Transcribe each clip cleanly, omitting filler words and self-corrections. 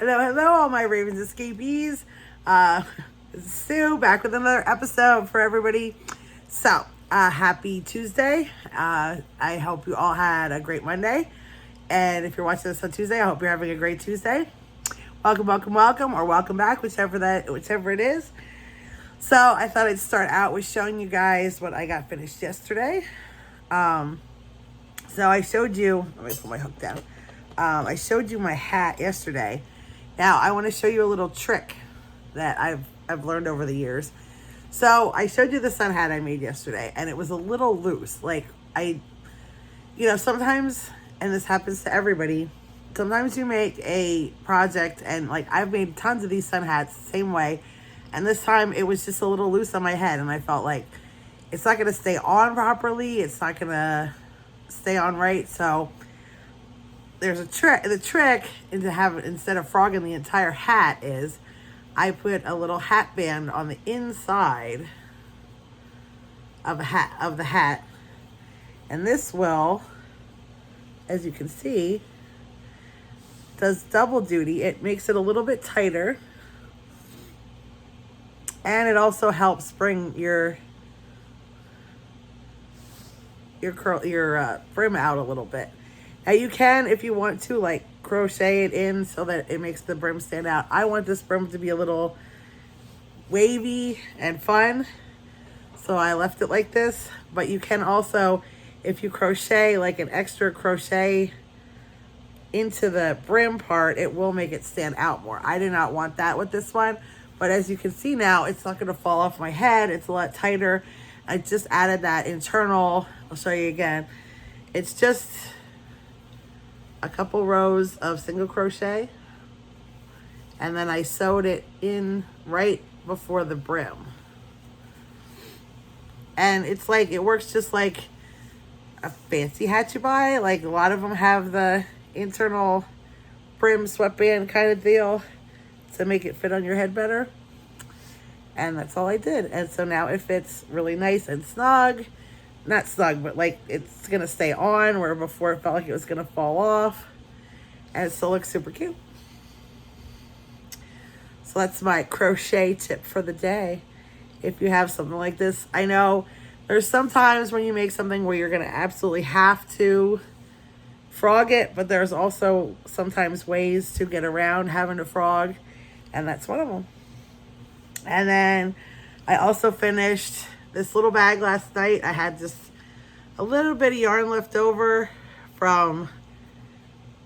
Hello, hello, all my Ravens escapees. This is Sue back with another episode for everybody. So, happy Tuesday. I hope you all had a great Monday. And if you're watching this on Tuesday, I hope you're having a great Tuesday. Welcome, welcome, welcome, or welcome back, whichever it is. So, I thought I'd start out with showing you guys what I got finished yesterday. So I showed you, let me put my hook down. I showed you my hat yesterday. Now I want to show you a little trick that I've learned over the years. So I showed you the sun hat I made yesterday, and it was a little loose. Like sometimes, and this happens to everybody, sometimes you make a project, and like I've made tons of these sun hats the same way, and this time it was just a little loose on my head, and I felt like it's not going to stay on properly. It's not going to stay on right. So there's a trick. The trick instead of frogging the entire hat is I put a little hat band on the inside of the hat, and this will, as you can see, does double duty. It makes it a little bit tighter, and it also helps bring your brim out a little bit. Now you can, if you want to, like crochet it in so that it makes the brim stand out. I want this brim to be a little wavy and fun, so I left it like this. But you can also, if you crochet like an extra crochet into the brim part, it will make it stand out more. I do not want that with this one, but as you can see now, it's not going to fall off my head. It's a lot tighter. I just added that internal, I'll show you again. It's just a couple rows of single crochet, and then I sewed it in right before the brim. And it's like, it works just like a fancy hat you buy. Like a lot of them have the internal brim sweatband kind of deal to make it fit on your head better. And that's all I did. And so now it fits really nice and snug. Not snug, but like it's going to stay on, where before it felt like it was going to fall off. And it still looks super cute. So that's my crochet tip for the day. If you have something like this, I know there's sometimes when you make something where you're going to absolutely have to frog it, but there's also sometimes ways to get around having to frog, and that's one of them. And then I also finished this little bag last night. I had just a little bit of yarn left over from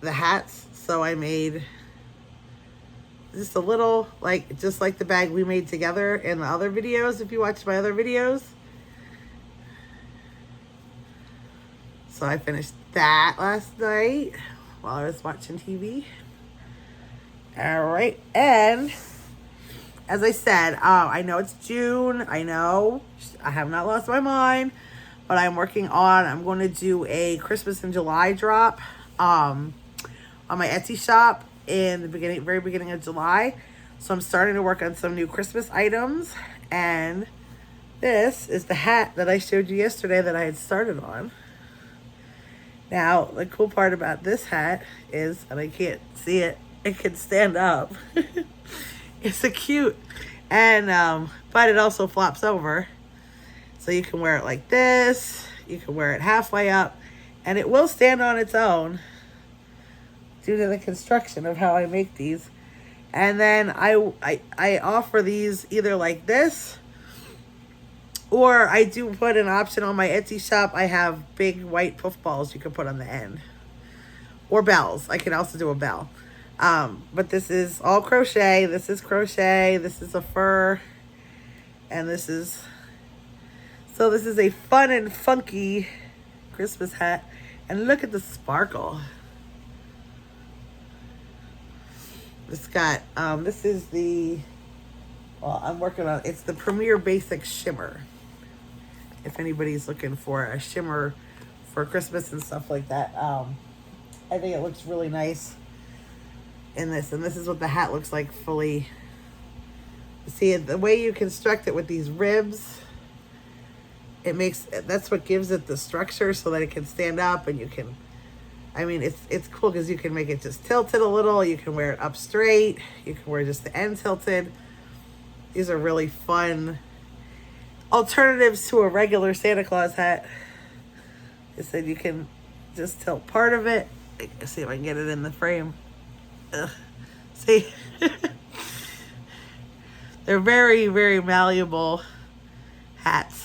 the hats, so I made just a little, just like the bag we made together in the other videos, if you watch my other videos. So I finished that last night while I was watching TV. All right, and as I said, I know it's June. I know I have not lost my mind, but I'm going to do a Christmas in July drop on my Etsy shop in the very beginning of July. So I'm starting to work on some new Christmas items, and this is the hat that I showed you yesterday that I had started on. Now, the cool part about this hat is, and I can't see it, it can stand up. It's so cute. And but it also flops over, so you can wear it like this, you can wear it halfway up, and it will stand on its own due to the construction of how I make these. And then I offer these either like this, or I do put an option on my Etsy shop. I have big white puff balls you can put on the end, or bells. I can also do a bell. But this is all crochet. This is crochet. This is a fur. And this is a fun and funky Christmas hat. And look at the sparkle. It's got, this is I'm working on, it's the Premier Basic Shimmer. If anybody's looking for a shimmer for Christmas and stuff like that. I think it looks really nice in this, and this is what the hat looks like fully. See, the way you construct it with these ribs, that's what gives it the structure so that it can stand up, and you can I mean, it's cool because you can make it just tilted a little. You can wear it up straight. You can wear just the end tilted. These are really fun alternatives to a regular Santa Claus hat. I said you can just tilt part of it. Let's see if I can get it in the frame. Ugh. See? They're very, very malleable hats.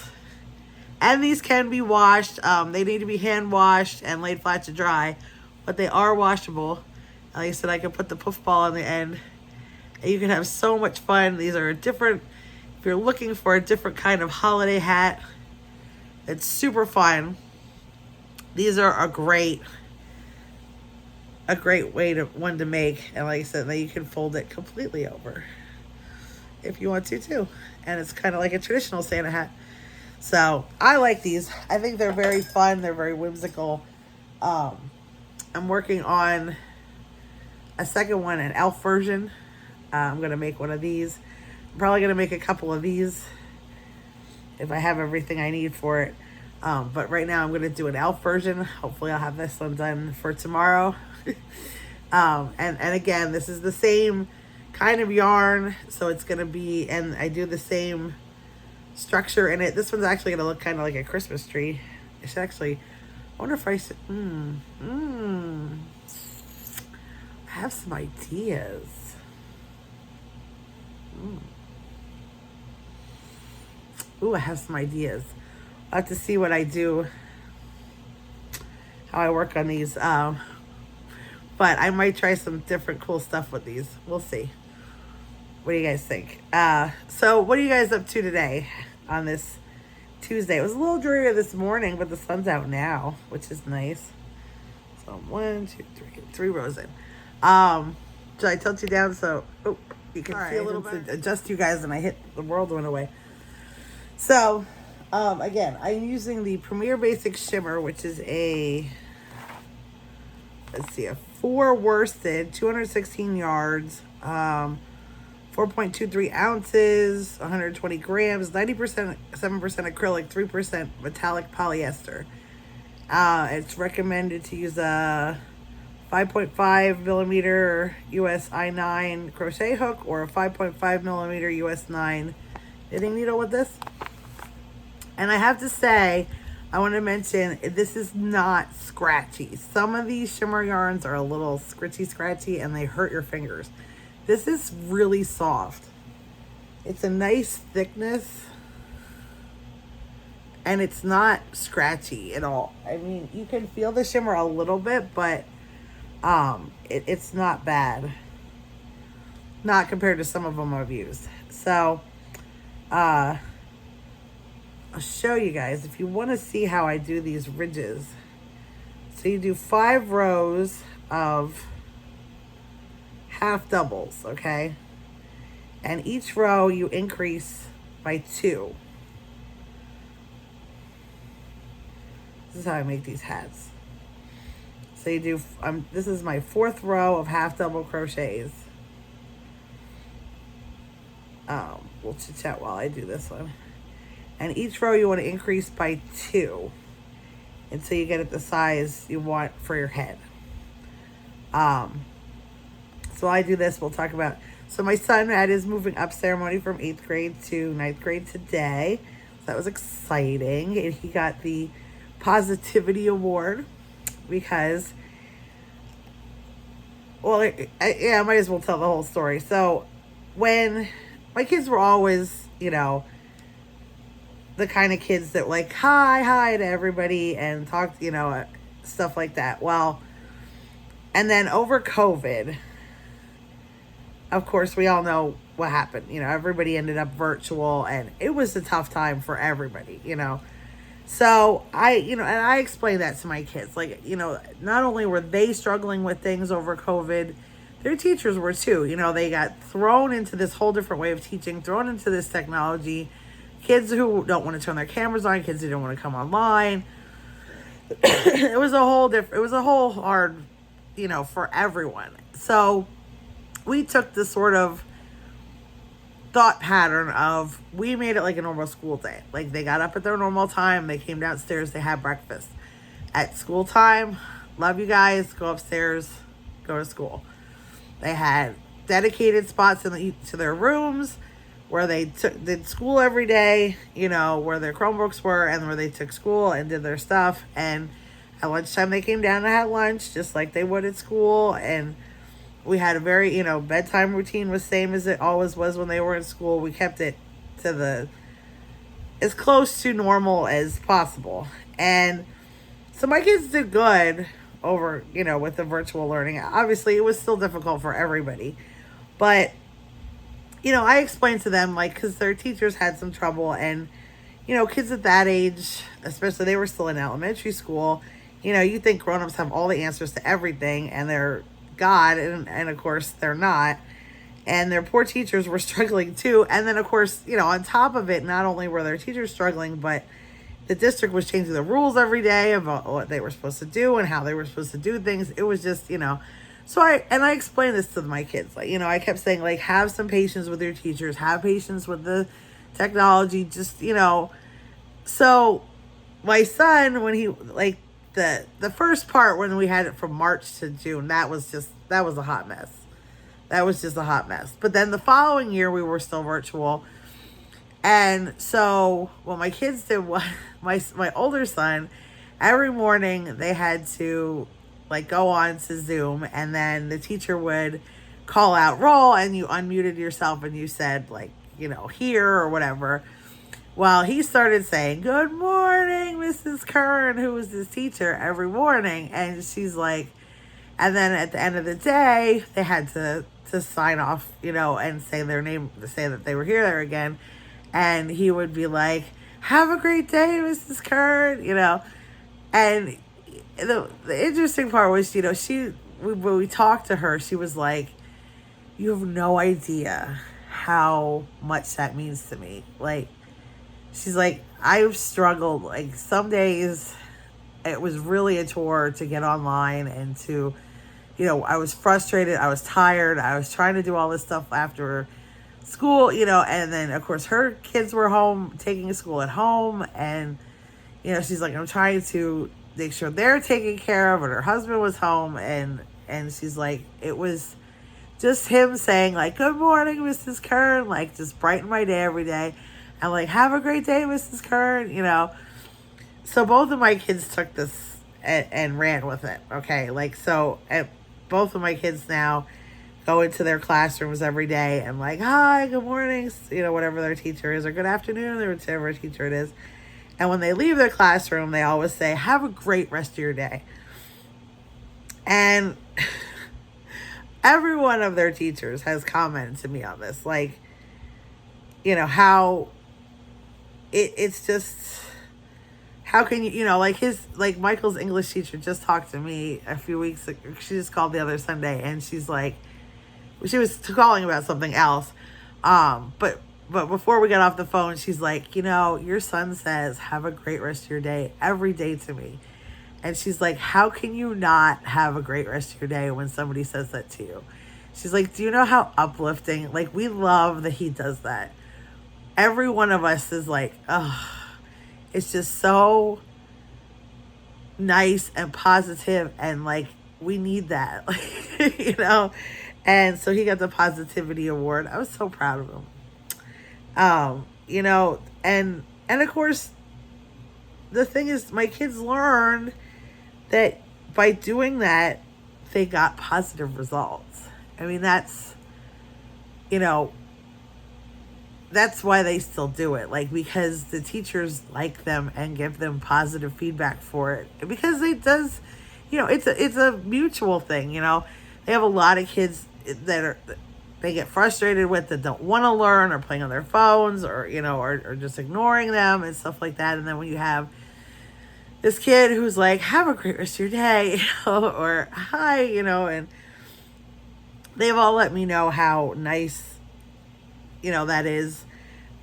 And these can be washed. They need to be hand washed and laid flat to dry. But they are washable. Like I said, I can put the puff ball on the end. And you can have so much fun. These are a different, if you're looking for a different kind of holiday hat, it's super fun. These are a great way to make. And like I said, then you can fold it completely over if you want to too. And it's kind of like a traditional Santa hat. So I like these. I think they're very fun. They're very whimsical. I'm working on a second one, an elf version. I'm going to make one of these. I'm probably going to make a couple of these if I have everything I need for it. But right now I'm going to do an elf version. Hopefully I'll have this one done for tomorrow. And again, this is the same kind of yarn. So it's going to be, and I do the same structure in it. This one's actually going to look kind of like a Christmas tree. I should actually, I wonder if I should, I have some ideas. Ooh, I have some ideas. I'll have to see what I do, how I work on these. But I might try some different cool stuff with these. We'll see. What do you guys think? So what are you guys up to today on this Tuesday? It was a little dreary this morning, but the sun's out now, which is nice. So 1, 2, 3 rows in. Should I tilt you down so you can see a little bit? Adjust you guys, and I hit the world went away. So again, I'm using the Premier Basic Shimmer, which is a, let's see, a 4 worsted, 216 yards, 4.23 ounces, 120 grams, 90%, 7% acrylic, 3% metallic polyester. It's recommended to use a 5.5 millimeter US I9 crochet hook or a 5.5 millimeter US 9 knitting needle with this. And I have to say, I want to mention, this is not scratchy. Some of these shimmer yarns are a little scratchy and they hurt your fingers. This is really soft. It's a nice thickness and it's not scratchy at all. I mean, you can feel the shimmer a little bit, but it's not bad. Not compared to some of them I've used. So, I'll show you guys if you want to see how I do these ridges. So you do 5 rows of half doubles, okay? And each row you increase by 2. This is how I make these hats. So you do, this is my 4th row of half double crochets. We'll chit chat while I do this one. And each row you want to increase by 2 until you get it the size you want for your head. So I do this, we'll talk about, so my son had his moving up ceremony from 8th grade to 9th grade today. So that was exciting. And he got the Positivity Award because, well, I might as well tell the whole story. So when my kids were always, you know, the kind of kids that like hi to everybody and talk, you know, stuff like that. Well, and then over COVID, of course, we all know what happened. You know, everybody ended up virtual and it was a tough time for everybody, you know. So I explained that to my kids. Like, you know, not only were they struggling with things over COVID, their teachers were too. You know, they got thrown into this whole different way of teaching, thrown into this technology. Kids who don't want to turn their cameras on, kids who don't want to come online. It was a whole hard, you know, for everyone. So we took this sort of thought pattern of, we made it like a normal school day. Like, they got up at their normal time, they came downstairs, they had breakfast. At school time, love you guys. Go upstairs, go to school. They had dedicated spots to their rooms where they did school every day, you know, where their Chromebooks were and where they took school and did their stuff. And at lunchtime, they came down and had lunch just like they would at school. And we had a very, you know, bedtime routine was same as it always was when they were in school. We kept it to as close to normal as possible. And so my kids did good over, you know, with the virtual learning. Obviously, it was still difficult for everybody. But, you know, I explained to them, like, because their teachers had some trouble. And, you know, kids at that age, especially they were still in elementary school, you know, you think grown-ups have all the answers to everything and they're God. And of course, they're not. And their poor teachers were struggling too. And then, of course, you know, on top of it, not only were their teachers struggling, but the district was changing the rules every day about what they were supposed to do and how they were supposed to do things. It was just, you know, so I explained this to my kids. Like, you know, I kept saying, like, have some patience with your teachers, have patience with the technology, just, you know. So my son, when he, like, the first part when we had it from March to June, that was a hot mess. That was just a hot mess. But then the following year, we were still virtual. And so what my kids did was, my older son, every morning they had to, like, go on to Zoom, and then the teacher would call out roll, and you unmuted yourself and you said, like, you know, here or whatever. Well, he started saying, good morning, Mrs. Kern, who was his teacher, every morning. And she's like, and then at the end of the day, they had to sign off, you know, and say their name, to say that they were here there again. And he would be like, have a great day, Mrs. Kern, you know. And the interesting part was, you know, when we talked to her, she was like, you have no idea how much that means to me. Like, she's like, I've struggled. Like, some days it was really a chore to get online and to, you know, I was frustrated. I was tired. I was trying to do all this stuff after school, you know, and then, of course, her kids were home, taking school at home. And, you know, she's like, I'm trying to make sure they're taken care of. And her husband was home. And she's like, it was just him saying, like, good morning, Mrs. Kern, like, just brighten my day every day. And, like, have a great day, Mrs. Kern, you know. So both of my kids took this and ran with it, okay? Like, so both of my kids now go into their classrooms every day and, like, hi, good morning, you know, whatever their teacher is, or good afternoon, or whatever teacher it is. And when they leave their classroom, they always say, have a great rest of your day. And every one of their teachers has commented to me on this, like, you know, how it's just, how can you, you know, like Michael's English teacher just talked to me a few weeks ago. She just called the other Sunday, and she's like, she was calling about something else. But before we got off the phone, she's like, you know, your son says, have a great rest of your day every day to me. And she's like, how can you not have a great rest of your day when somebody says that to you? She's like, do you know how uplifting, like, we love that he does that. Every one of us is like, oh, it's just so nice and positive, and, like, we need that, like, you know. And so he got the positivity award. I was so proud of him. You know, and of course, the thing is, my kids learned that by doing that, they got positive results. I mean, that's, you know, that's why they still do it. Like, because the teachers like them and give them positive feedback for it. Because it does, you know, it's a mutual thing, you know. They have a lot of kids that they get frustrated with, that don't want to learn, or playing on their phones, or, you know, or just ignoring them and stuff like that. And then when you have this kid who's like, have a great rest of your day, you know, or hi, you know, and they've all let me know how nice, you know, that is.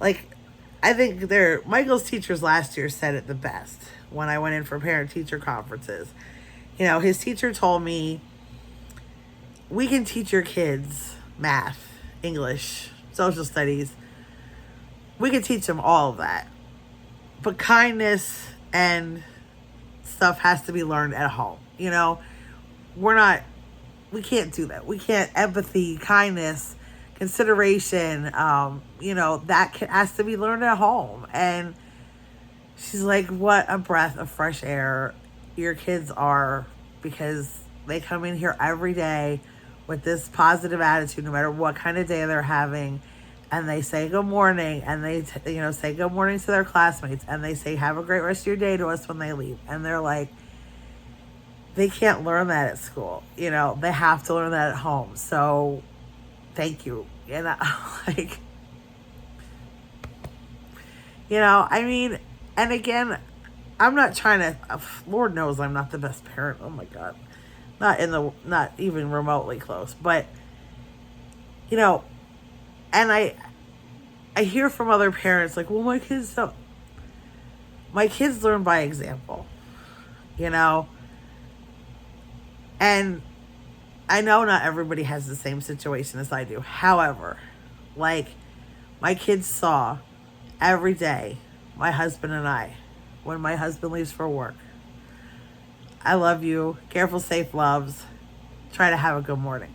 Like, I think Michael's teachers last year said it the best when I went in for parent-teacher conferences. You know, his teacher told me, we can teach your kids math, English, social studies. We can teach them all of that. But kindness and stuff has to be learned at home. We can't do that. We can't empathy, kindness, consideration, has to be learned at home. And she's like, what a breath of fresh air your kids are, because they come in here every day with this positive attitude, no matter what kind of day they're having. And they say good morning, and they, say good morning to their classmates, and they say, have a great rest of your day to us when they leave. And they're like, they can't learn that at school. They have to learn that at home. So thank you. Like, and again, I'm not trying to, Lord knows I'm not the best parent. Oh my God. Not even remotely close, but, and I hear from other parents like, well, my kids learn by example, and I know not everybody has the same situation as I do. However, like, my kids saw every day, my husband and I, when my husband leaves for work, I love you, careful, safe, loves, try to have a good morning.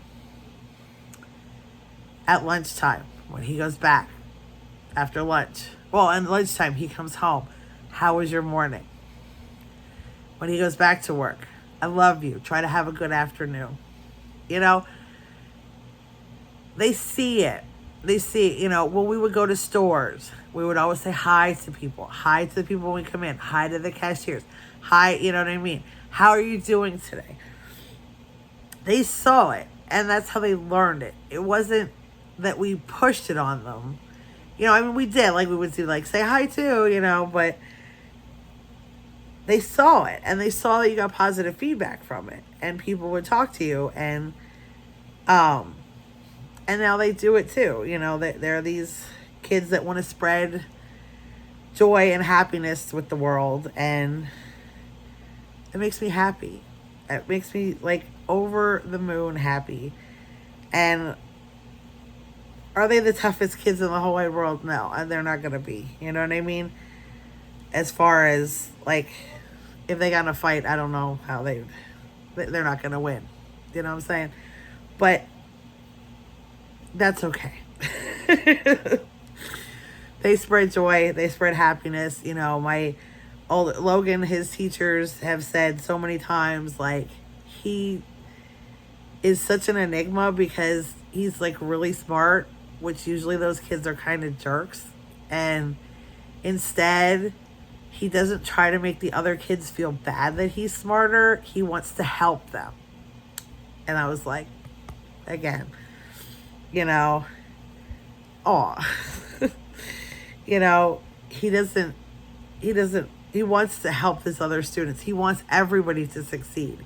At lunchtime, when he goes back after lunch, and lunchtime he comes home, how was your morning? When he goes back to work, I love you, try to have a good afternoon. They see it. When we would go to stores, we would always say hi to people. Hi to the people when we come in. Hi to the cashiers. Hi, you know what I mean? How are you doing today? They saw it, and that's how they learned it. It wasn't that we pushed it on them. We did. Like, we would do, like, say hi too, but they saw it, and they saw that you got positive feedback from it, and people would talk to you, and now they do it too. There are these kids that want to spread joy and happiness with the world, and it makes me happy. It makes me, like, over the moon happy. And are they the toughest kids in the whole wide world? No, and they're not going to be. You know what I mean? As far as, like, if they got in a fight, I don't know how they're not going to win. You know what I'm saying? But that's okay. They spread joy. They spread happiness. My old Logan, his teachers have said so many times, like, he is such an enigma because he's, like, really smart, which usually those kids are kind of jerks. And instead, he doesn't try to make the other kids feel bad that he's smarter. He wants to help them. And I was like, again, he wants to help his other students. He wants everybody to succeed.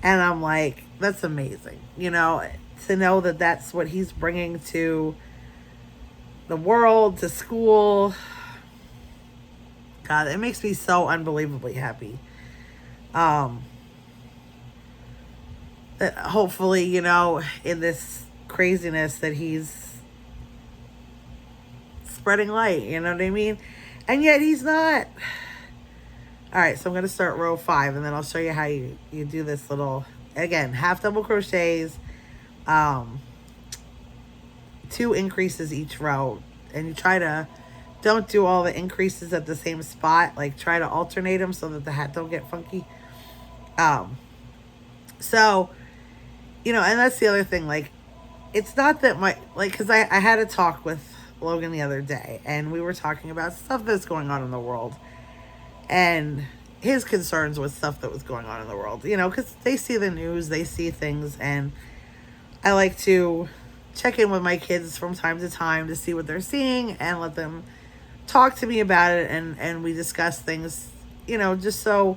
And I'm like, that's amazing, to know that that's what he's bringing to the world, to school. God, it makes me so unbelievably happy. That hopefully, in this craziness that he's spreading light, you know what I mean? And yet he's not. All right, so I'm going to start row 5, and then I'll show you how you do this little, again, half double crochets, 2 increases each row, and you try to, don't do all the increases at the same spot, like, try to alternate them so that the hat don't get funky. So, and that's the other thing, like, it's not that because I had a talk with Logan the other day, and we were talking about stuff that's going on in the world. And his concerns with stuff that was going on in the world, because they see the news, they see things, and I like to check in with my kids from time to time to see what they're seeing and let them talk to me about it, and we discuss things, just so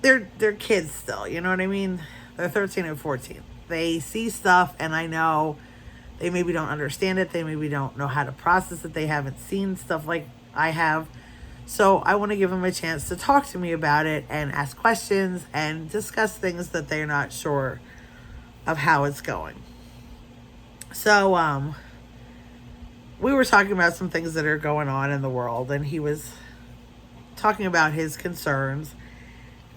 they're kids still, you know what I mean? They're 13 and 14. They see stuff, and I know they maybe don't understand it. They maybe don't know how to process it. They haven't seen stuff like I have. So I want to give them a chance to talk to me about it and ask questions and discuss things that they're not sure of how it's going. So we were talking about some things that are going on in the world, and he was talking about his concerns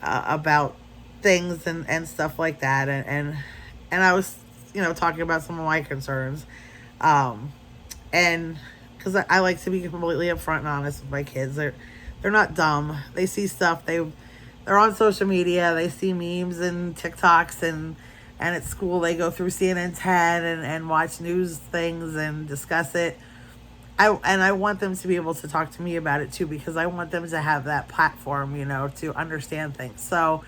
about things and stuff like that, and I was, talking about some of my concerns, and because I like to be completely upfront and honest with my kids. They're not dumb. They see stuff. They're on social media. They see memes and TikToks, and at school they go through CNN 10 and watch news things and discuss it. I want them to be able to talk to me about it too, because I want them to have that platform, to understand things. So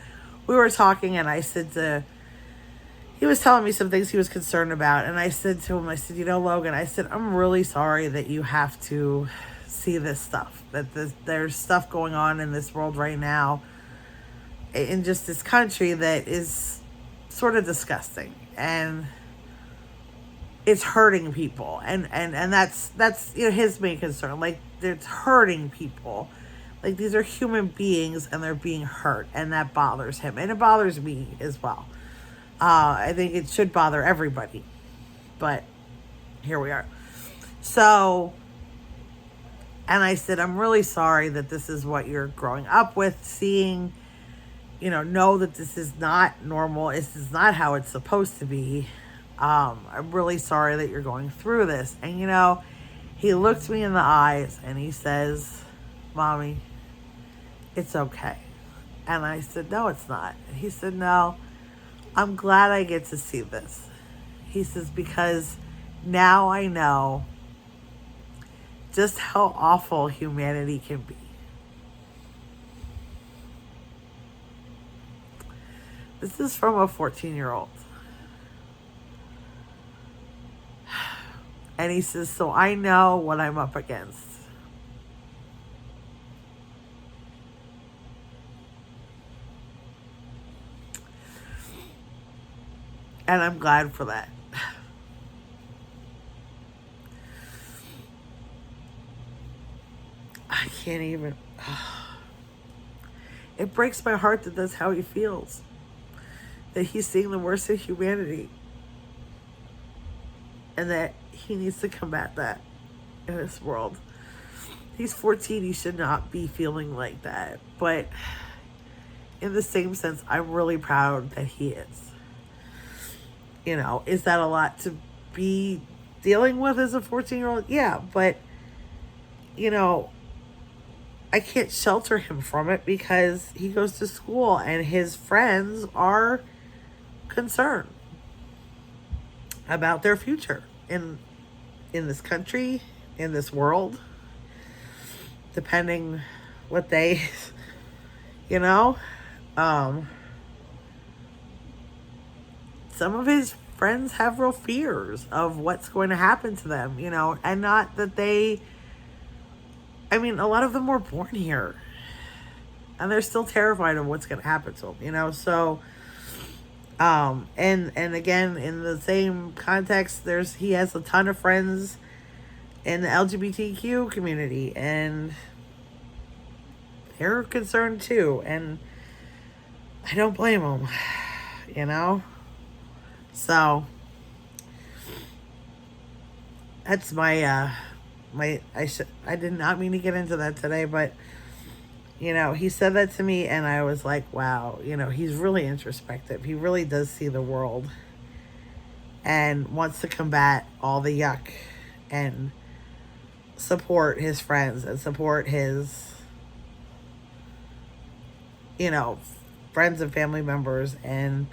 we were talking, and he was telling me some things he was concerned about, and I said to him, Logan, I said, I'm really sorry that you have to see this stuff, that there's stuff going on in this world right now, in just this country, that is sort of disgusting, and it's hurting people, and that's his main concern. Like, it's hurting people. Like, these are human beings, and they're being hurt, and that bothers him, and it bothers me as well. I think it should bother everybody, but here we are. So, and I said, I'm really sorry that this is what you're growing up with, seeing, know that this is not normal. This is not how it's supposed to be. I'm really sorry that you're going through this. And, he looked me in the eyes and he says, Mommy, it's okay. And I said, no, it's not. And he said, no, I'm glad I get to see this. He says, because now I know just how awful humanity can be. This is from a 14-year-old. And he says, so I know what I'm up against. And I'm glad for that. I can't even. It breaks my heart that that's how he feels. That he's seeing the worst of humanity. And that he needs to combat that in this world. He's 14. He should not be feeling like that. But in the same sense, I'm really proud that he is. Is that a lot to be dealing with as a 14-year-old? Yeah, but, I can't shelter him from it because he goes to school and his friends are concerned about their future in this country, in this world, depending what they, some of his friends have real fears of what's going to happen to them, and not that a lot of them were born here and they're still terrified of what's going to happen to them, so, and again, in the same context, he has a ton of friends in the LGBTQ community, and they're concerned too, and I don't blame them, so that's my I did not mean to get into that today, but he said that to me and I was like, wow, he's really introspective. He really does see the world and wants to combat all the yuck and support his friends and support his friends and family members and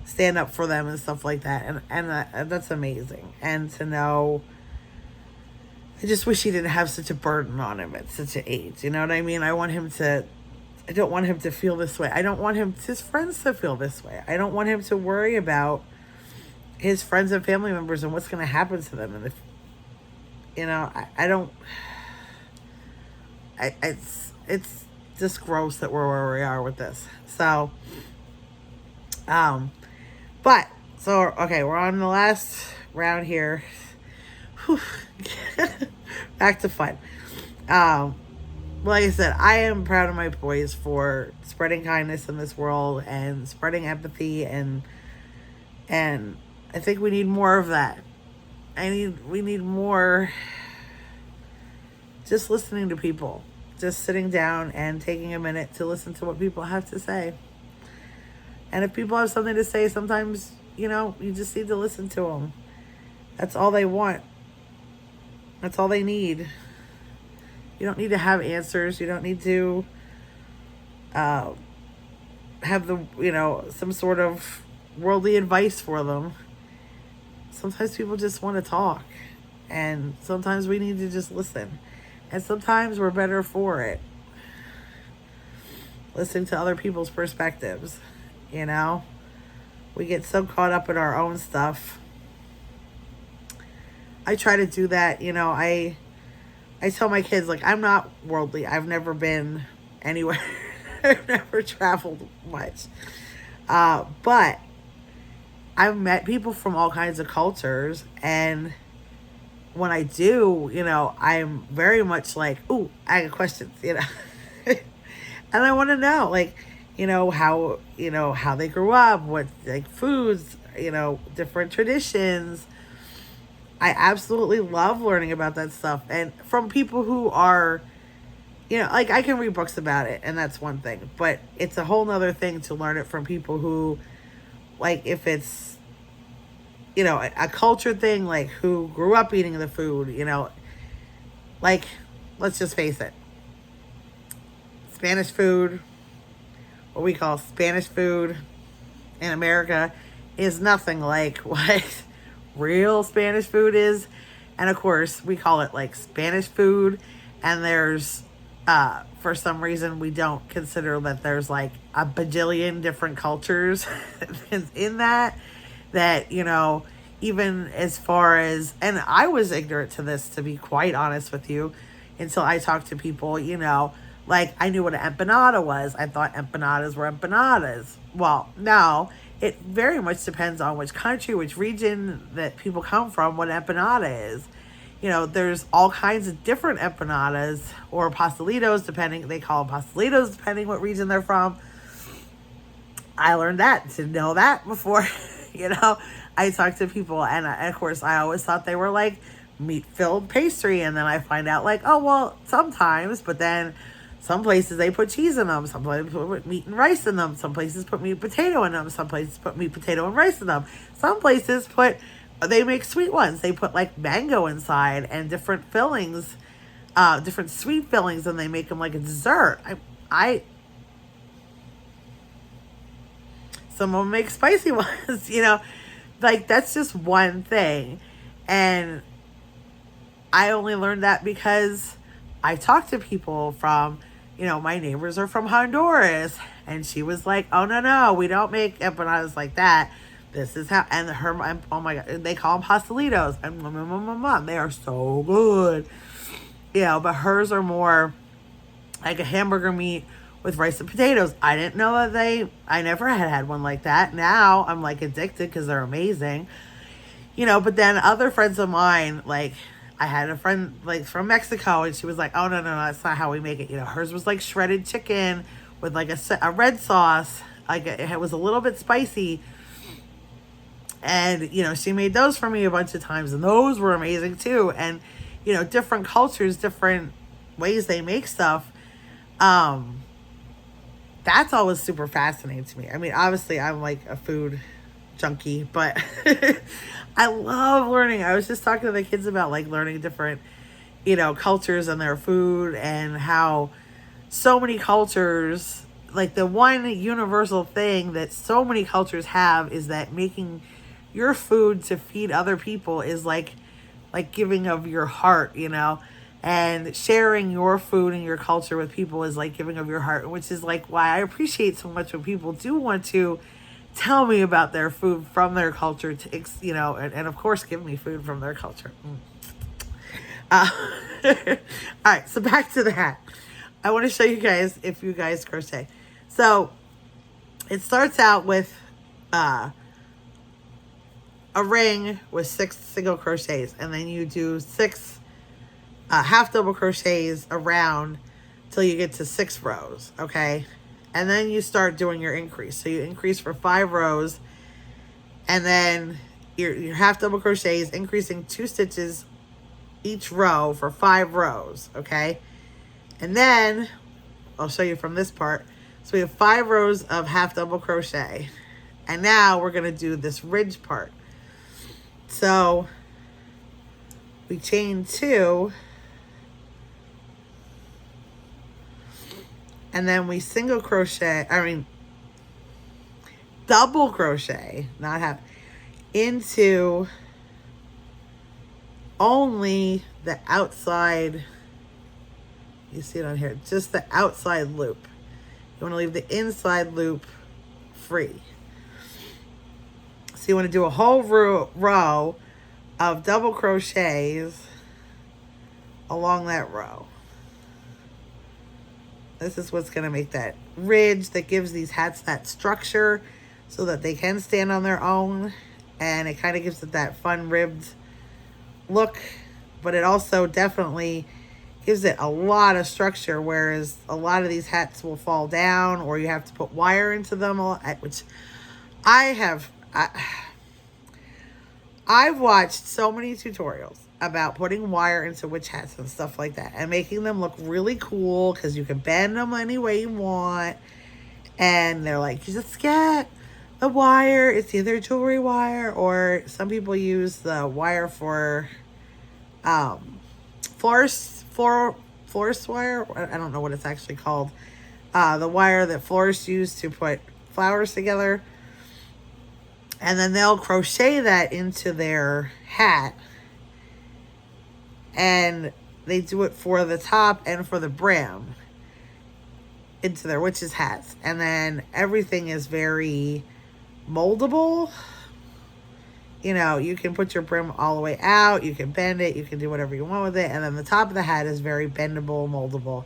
stand up for them and stuff like that, and that's amazing. And to know, I just wish he didn't have such a burden on him at such an age. You know what I mean? I don't want him to feel this way. I don't want his friends to feel this way. I don't want him to worry about his friends and family members and what's going to happen to them. And it's just gross that we're where we are with this. So, okay, we're on the last round here. Whew. Back to fun. Like I said, I am proud of my boys for spreading kindness in this world and spreading empathy, and I think we need more of that. We need more just listening to people just sitting down and taking a minute to listen to what people have to say. And if people have something to say, sometimes, you know, you just need to listen to them. That's all they want. That's all they need. You don't need to have answers. You don't need to have the, you know, some sort of worldly advice for them. Sometimes people just want to talk. And sometimes we need to just listen. And sometimes we're better for it. Listening to other people's perspectives. You know? We get so caught up in our own stuff. I try to do that. You know, I tell my kids, like, I'm not worldly. I've never been anywhere. I've never traveled much. But I've met people from all kinds of cultures. And when I do, you know, I'm very much like, ooh, I got questions, you know. And I want to know, like, you know, how they grew up, what, like, foods, you know, different traditions. I absolutely love learning about that stuff. And from people who are, you know, like, I can read books about it, and that's one thing. But it's a whole nother thing to learn it from people who, like, if it's, you know, a culture thing, like, who grew up eating the food, you know. Like, let's just face it. Spanish food, what we call Spanish food in America, is nothing like what real Spanish food is. And of course, we call it like Spanish food. And there's, for some reason, we don't consider that there's like a bajillion different cultures in that, you know, even as far as, and I was ignorant to this, to be quite honest with you, until I talked to people, you know, like, I knew what an empanada was. I thought empanadas were empanadas. Well, no, it very much depends on which country, which region that people come from, what empanada is. You know, there's all kinds of different empanadas, or pastelitos, depending, they call them pastelitos, depending what region they're from. I learned that, to know that before, you know, I talked to people, and of course, I always thought they were like meat-filled pastry, and then I find out, like, oh, well, sometimes, but then some places they put cheese in them. Some places put meat and rice in them. Some places put meat and potato in them. Some places put meat, potato, and rice in them. Some places they make sweet ones. They put like mango inside and different fillings, different sweet fillings, and they make them like a dessert. Some of them make spicy ones, you know, like, that's just one thing. And I only learned that because I talked to people from, you know, my neighbors are from Honduras, and she was like, oh, no, we don't make empanadas like that. This is how, and oh my God, they call them pastelitos, and they are so good. You know, but hers are more like a hamburger meat with rice and potatoes. I didn't know that I never had one like that. Now I'm like addicted because they're amazing. You know, but then other friends of mine, like, I had a friend like from Mexico, and she was like, oh, no, that's not how we make it. You know, hers was like shredded chicken with like a red sauce. Like, it was a little bit spicy. And, you know, she made those for me a bunch of times, and those were amazing too. And, you know, different cultures, different ways they make stuff. That's always super fascinating to me. I mean, obviously I'm like a food junkie, but I love learning. I was just talking to the kids about like learning different, you know, cultures and their food, and how so many cultures, like, the one universal thing that so many cultures have is that making your food to feed other people is like giving of your heart, you know, and sharing your food and your culture with people is like giving of your heart, which is like why I appreciate so much when people do want to tell me about their food from their culture, to, you know, and of course give me food from their culture. All right, so back to that. I want to show you guys, if you guys crochet. So it starts out with a ring with 6 single crochets, and then you do 6 half double crochets around till you get to 6 rows, okay? And then you start doing your increase. So you increase for 5 rows, and then your half double crochets, increasing 2 stitches each row for 5 rows, okay? And then I'll show you from this part. So we have 5 rows of half double crochet. And now we're going to do this ridge part. So we chain 2. And then we single crochet, double crochet, not half, into only the outside, you see it on here, just the outside loop. You want to leave the inside loop free. So you want to do a whole row of double crochets along that row. This is what's going to make that ridge that gives these hats that structure so that they can stand on their own. And it kind of gives it that fun ribbed look. But it also definitely gives it a lot of structure, whereas a lot of these hats will fall down or you have to put wire into them, which I've watched so many tutorials about putting wire into witch hats and stuff like that and making them look really cool because you can bend them any way you want. And they're like, you just get the wire. It's either jewelry wire or some people use the wire for florist wire. I don't know what it's actually called. The wire that florists use to put flowers together. And then they'll crochet that into their hat. And they do it for the top and for the brim into their witches' hats. And then everything is very moldable. You know, you can put your brim all the way out. You can bend it. You can do whatever you want with it. And then the top of the hat is very bendable, moldable.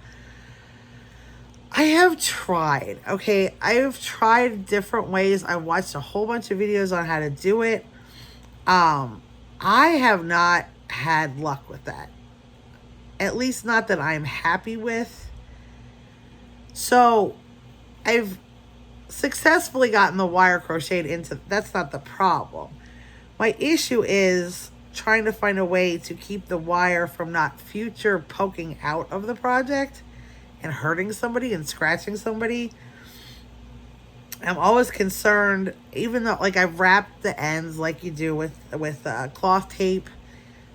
I have tried, okay? I have tried different ways. I've watched a whole bunch of videos on how to do it. I have not had luck with that. At least not that I'm happy with. So I've successfully gotten the wire crocheted into, that's not the problem. My issue is trying to find a way to keep the wire from not future poking out of the project and hurting somebody and scratching somebody. I'm always concerned, even though like I've wrapped the ends like you do with cloth tape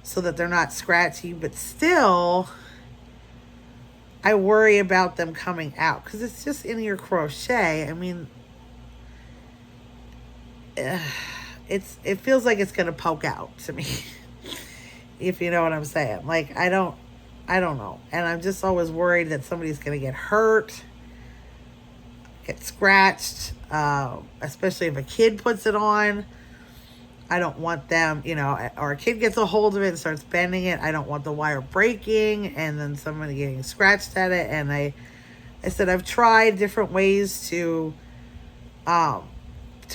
so that they're not scratchy, but still I worry about them coming out because it's just in your crochet. I mean, it feels like it's gonna poke out to me, if you know what I'm saying. Like I don't know, and I'm just always worried that somebody's gonna get hurt, get scratched, especially if a kid puts it on. I don't want them, you know, or a kid gets a hold of it and starts bending it. I don't want the wire breaking and then somebody getting scratched at it. And I said I've tried different ways to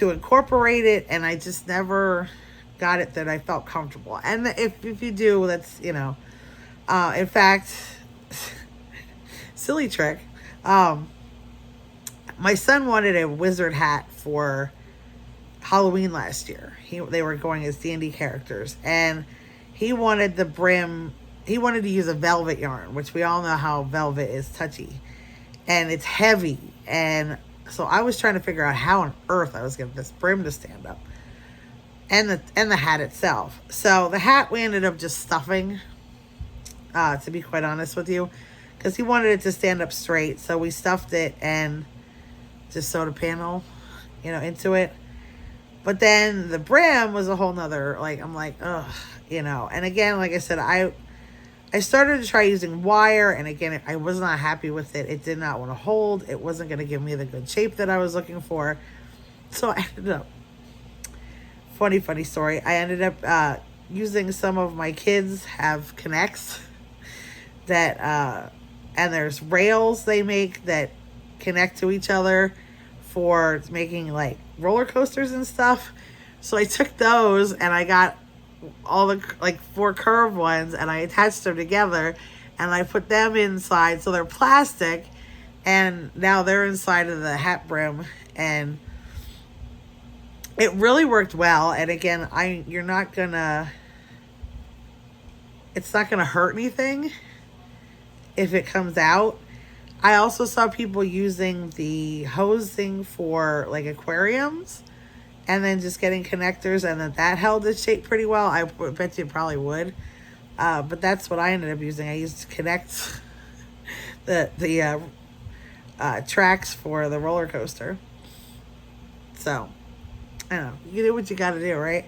incorporate it, and I just never got it that I felt comfortable. And if you do, that's, you know, in fact, silly trick. My son wanted a wizard hat for Halloween last year. They were going as D&D characters, and he wanted the brim. He wanted to use a velvet yarn, which we all know how velvet is touchy, and it's heavy. And so I was trying to figure out how on earth I was going to get this brim to stand up, and the hat itself. So the hat we ended up just stuffing, to be quite honest with you, because he wanted it to stand up straight. So we stuffed it and just sewed a panel, you know, into it. But then the brim was a whole nother, like, I'm like, ugh, you know. And again, like I said, I started to try using wire, and again, I was not happy with it. It did not want to hold. It wasn't going to give me the good shape that I was looking for. So I ended up, funny story, I ended up using some of my kids have connects that, and there's rails they make that connect to each other for making like roller coasters and stuff. So I took those and I got all the like 4 curved ones and I attached them together and I put them inside. So they're plastic, and now they're inside of the hat brim, and it really worked well. And again, it's not gonna hurt anything. if it comes out. I also saw people using the hosing for like aquariums and then just getting connectors, and that held its shape pretty well. I bet you it probably would. But that's what I ended up using. I used to connect the tracks for the roller coaster. So, I don't know. You do what you got to do, right?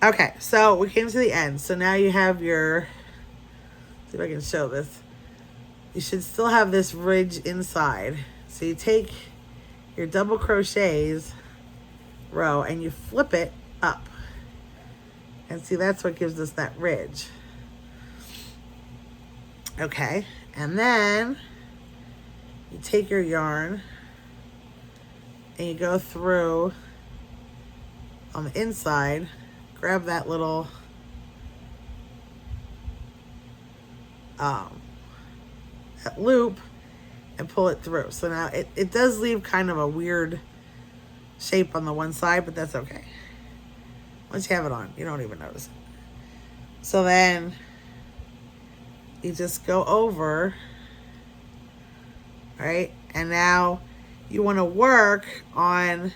Okay, so we came to the end. So now you have your, see if I can show this. You should still have this ridge inside. So you take your double crochets row and you flip it up. And see, that's what gives us that ridge. Okay, and then you take your yarn and you go through on the inside, grab that little that loop and pull it through. So now it does leave kind of a weird shape on the one side, but that's okay. Once you have it on, you don't even notice it. So then you just go over, right? And now you want to work on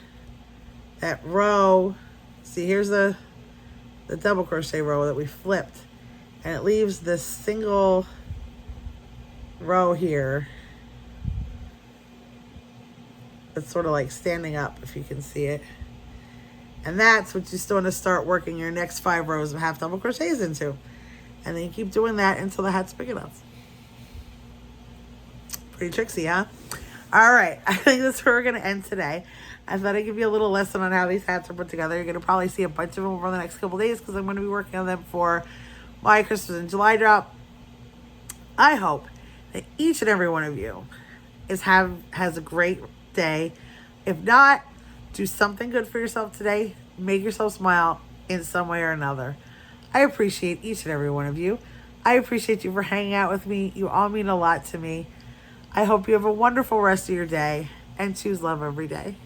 that row. See, here's the double crochet row that we flipped, and it leaves this single row here that's sort of like standing up, if you can see it. And that's what you still want to start working your next 5 rows of half double crochets into. And then you keep doing that until the hat's big enough. Pretty tricksy, huh? All right, I think that's where we're going to end today. I thought I'd give you a little lesson on how these hats are put together. You're going to probably see a bunch of them over the next couple days because I'm going to be working on them for my Christmas in July drop. I hope that each and every one of you has a great day. If not, do something good for yourself today. Make yourself smile in some way or another. I appreciate each and every one of you. I appreciate you for hanging out with me. You all mean a lot to me. I hope you have a wonderful rest of your day and choose love every day.